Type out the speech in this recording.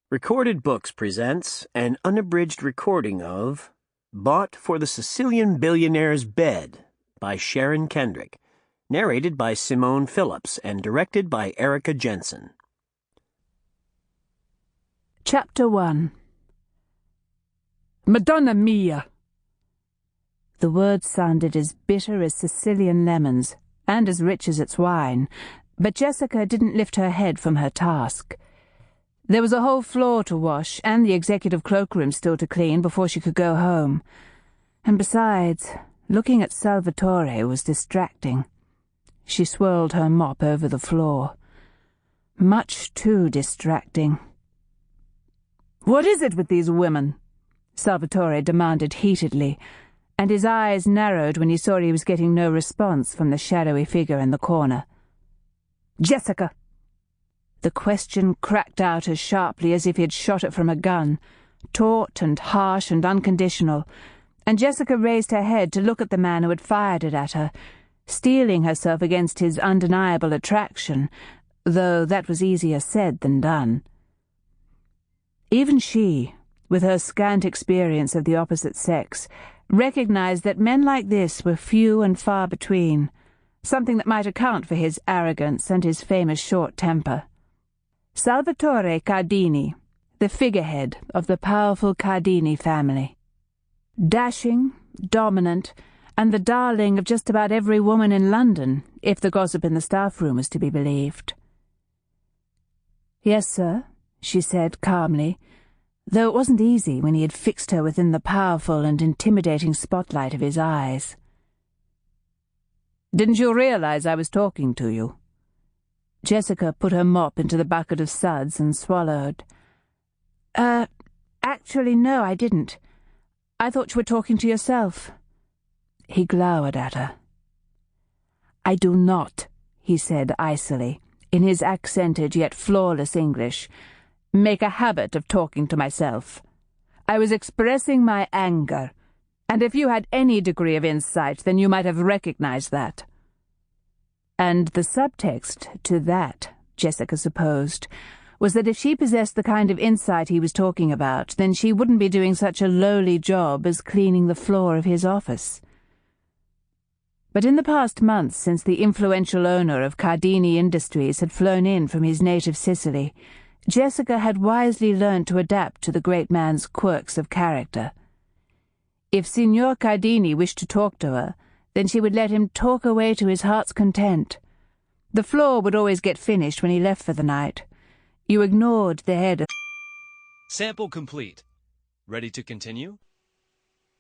Recorded Books presents an unabridged recording of Bought for the Sicilian Billionaire's Bed by Sharon Kendrick, narrated by Simone Phillips and directed by Erica Jensen. Chapter 1. Madonna mia! The word sounded as bitter as Sicilian lemons, and as rich as its wine, but Jessica didn't lift her head from her task. There was a whole floor to wash, and the executive cloakroom still to clean before she could go home. And besides, looking at Salvatore was distracting. She swirled her mop over the floor. Much too distracting. "What is it with these women?" Salvatore demanded heatedly, and his eyes narrowed when he saw he was getting no response from the shadowy figure in the corner. "Jessica!" The question cracked out as sharply as if he had shot it from a gun, taut and harsh and unconditional, and Jessica raised her head to look at the man who had fired it at her, steeling herself against his undeniable attraction, though that was easier said than done. Even she, with her scant experience of the opposite sex, recognized that men like this were few and far between, something that might account for his arrogance and his famous short temper. Salvatore Cardini, the figurehead of the powerful Cardini family. Dashing, dominant, and the darling of just about every woman in London, if the gossip in the staff room was to be believed. "Yes, sir," she said calmly, though it wasn't easy when he had fixed her within the powerful and intimidating spotlight of his eyes. "Didn't you realize I was talking to you?" Jessica put her mop into the bucket of suds and swallowed. Actually, no, I didn't. I thought you were talking to yourself." He glowered at her. "I do not," he said icily, in his accented yet flawless English, "make a habit of talking to myself. I was expressing my anger, and if you had any degree of insight, then you might have recognized that." And the subtext to that, Jessica supposed, was that if she possessed the kind of insight he was talking about, then she wouldn't be doing such a lowly job as cleaning the floor of his office. But in the past months, since the influential owner of Cardini Industries had flown in from his native Sicily, Jessica had wisely learned to adapt to the great man's quirks of character. If Signor Cardini wished to talk to her, then she would let him talk away to his heart's content. The floor would always get finished when he left for the night. You ignored the head of... Sample complete. Ready to continue?